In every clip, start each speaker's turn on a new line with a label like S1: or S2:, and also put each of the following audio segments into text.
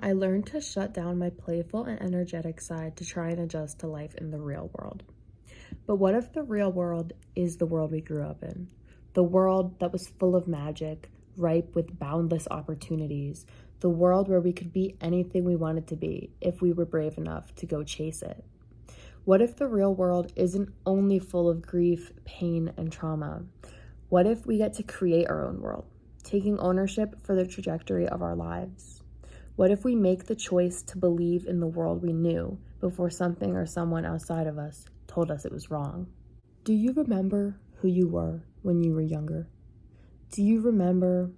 S1: I learned to shut down my playful and energetic side to try and adjust to life in the real world. But what if the real world is the world we grew up in? The world that was full of magic, ripe with boundless opportunities, the world where we could be anything we wanted to be if we were brave enough to go chase it. What if the real world isn't only full of grief, pain, and trauma? What if we get to create our own world, taking ownership for the trajectory of our lives? What if we make the choice to believe in the world we knew before something or someone outside of us told us it was wrong? Do you remember who you were when you were younger? Do you remember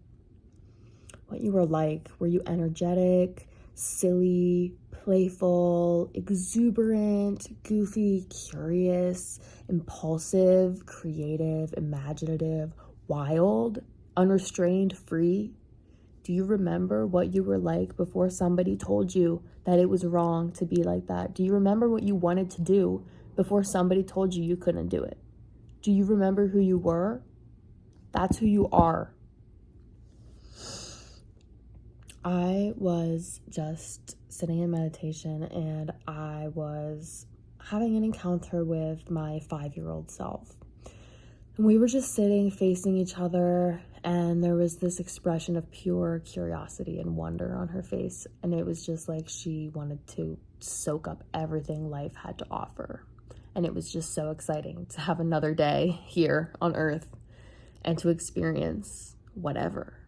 S1: what you were like? Were you energetic, silly, playful, exuberant, goofy, curious, impulsive, creative, imaginative, wild, unrestrained, free? Do you remember what you were like before somebody told you that it was wrong to be like that? Do you remember what you wanted to do before somebody told you you couldn't do it? Do you remember who you were? That's who you are. I was just sitting in meditation and I was having an encounter with my 5-year-old self. And we were just sitting facing each other, and there was this expression of pure curiosity and wonder on her face. And it was just like she wanted to soak up everything life had to offer. And it was just so exciting to have another day here on Earth and to experience whatever.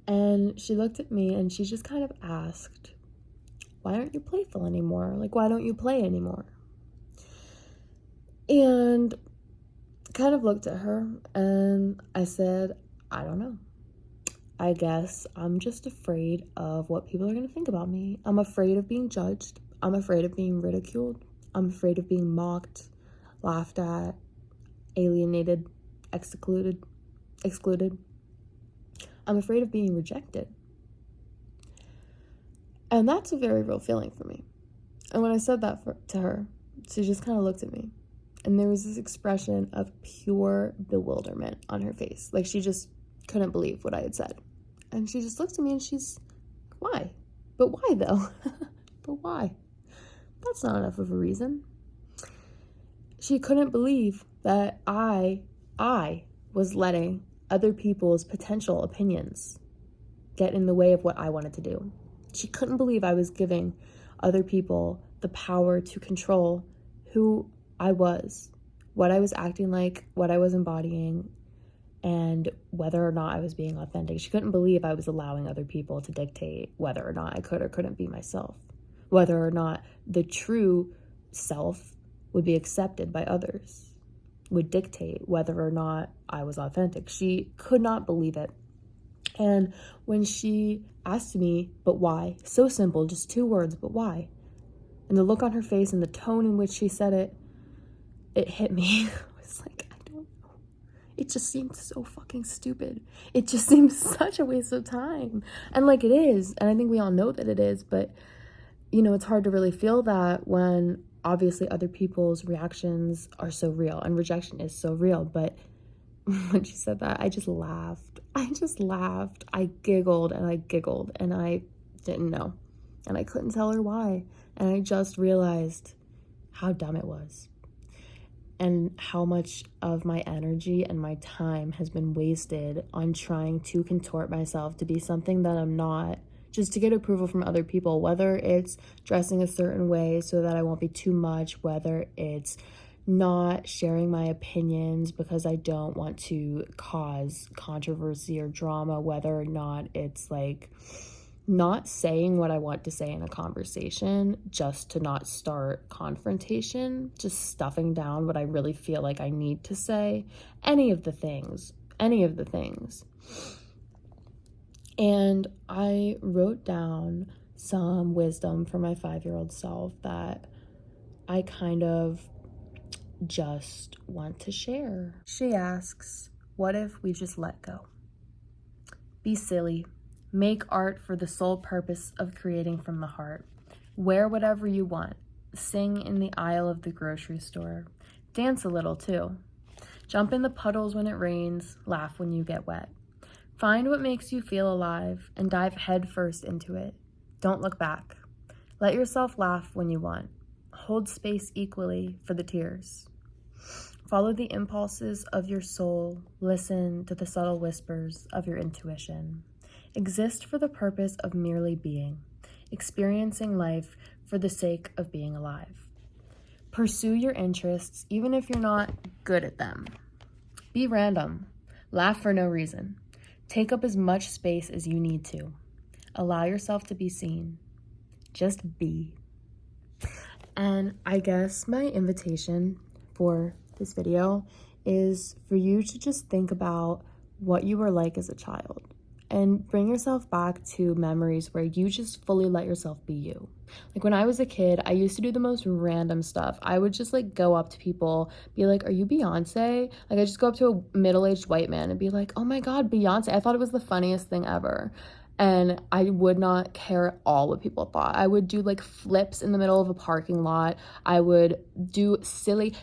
S1: And she looked at me and she just kind of asked, why aren't you playful anymore? Like, why don't you play anymore? And kind of looked at her and I said, I don't know. I guess I'm just afraid of what people are going to think about me. I'm afraid of being judged. I'm afraid of being ridiculed. I'm afraid of being mocked, laughed at, alienated, excluded. I'm afraid of being rejected. And that's a very real feeling for me. And when I said that to her, she just kind of looked at me. And there was this expression of pure bewilderment on her face. Like she just couldn't believe what I had said. And she just looked at me and she's, why? But why though? But why? That's not enough of a reason. She couldn't believe that I was letting other people's potential opinions get in the way of what I wanted to do. She couldn't believe I was giving other people the power to control who I was, what I was acting like, what I was embodying, and whether or not I was being authentic. She couldn't believe I was allowing other people to dictate whether or not I could or couldn't be myself, whether or not the true self would be accepted by others, would dictate whether or not I was authentic. She could not believe it. And when she asked me, but why? So simple, just 2 words, but why? And the look on her face and the tone in which she said it, it hit me. I was like, I don't know. It just seemed so fucking stupid. It just seems such a waste of time. And like it is, and I think we all know that it is, but you know, it's hard to really feel that when obviously other people's reactions are so real and rejection is so real. But when she said that, I just laughed. I giggled and I didn't know. And I couldn't tell her why. And I just realized how dumb it was. And how much of my energy and my time has been wasted on trying to contort myself to be something that I'm not, just to get approval from other people, whether it's dressing a certain way so that I won't be too much, whether it's not sharing my opinions because I don't want to cause controversy or drama, whether or not it's like not saying what I want to say in a conversation just to not start confrontation, just stuffing down what I really feel like I need to say, any of the things. And I wrote down some wisdom for my 5-year-old self that I kind of just want to share. She asks, what if we just let go? Be silly. Make art for the sole purpose of creating from the heart. Wear whatever you want. Sing in the aisle of the grocery store. Dance a little too. Jump in the puddles when it rains. Laugh when you get wet. Find what makes you feel alive and dive headfirst into it. Don't look back. Let yourself laugh when you want. Hold space equally for the tears. Follow the impulses of your soul. Listen to the subtle whispers of your intuition. Exist for the purpose of merely being, experiencing life for the sake of being alive. Pursue your interests even if you're not good at them. Be random. Laugh for no reason. Take up as much space as you need to. Allow yourself to be seen. Just be. And I guess my invitation for this video is for you to just think about what you were like as a child and bring yourself back to memories where you just fully let yourself be you. Like when I was a kid, I used to do the most random stuff. I would just like go up to people, be like, "Are you Beyonce?" Like I just go up to a middle-aged white man and be like, "Oh my God, Beyonce." I thought it was the funniest thing ever. And I would not care at all what people thought. I would do like flips in the middle of a parking lot. I would do silly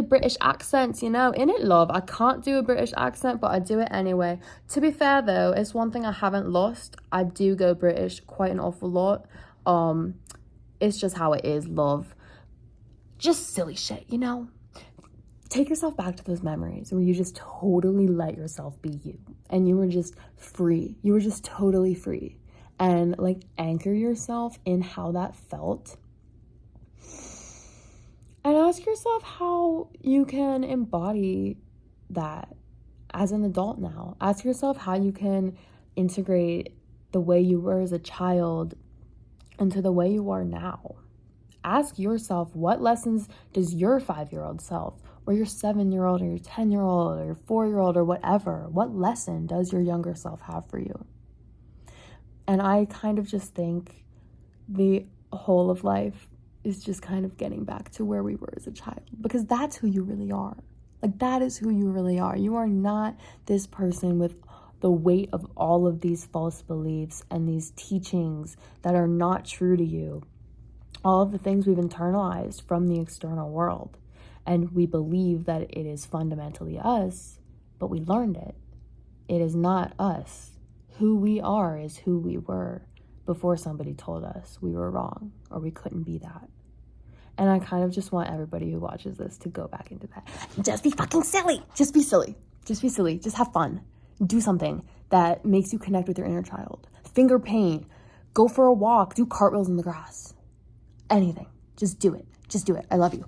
S1: British accents, you know, in it, love. I can't do a British accent, but I do it anyway. To be fair though, it's one thing I haven't lost. I do go British quite an awful lot. It's just how it is, love. Just silly shit, you know? Take yourself back to those memories where you just totally let yourself be you and you were just free. You were just totally free. And like anchor yourself in how that felt. And ask yourself how you can embody that as an adult now. Ask yourself how you can integrate the way you were as a child into the way you are now. Ask yourself, what lessons does your 5-year-old self or your 7-year-old or your 10-year-old or your 4-year-old or whatever, what lesson does your younger self have for you? And I kind of just think the whole of life is just kind of getting back to where we were as a child, because that's who you really are. Like that is who you really are. You are not this person with the weight of all of these false beliefs and these teachings that are not true to you. All of the things we've internalized from the external world. And we believe that it is fundamentally us, but we learned it. It is not us. Who we are is who we were before somebody told us we were wrong or we couldn't be that. And I kind of just want everybody who watches this to go back into that. Just be fucking silly. Just be silly. Just be silly. Just have fun. Do something that makes you connect with your inner child. Finger paint. Go for a walk. Do cartwheels in the grass. Anything. Just do it. Just do it. I love you.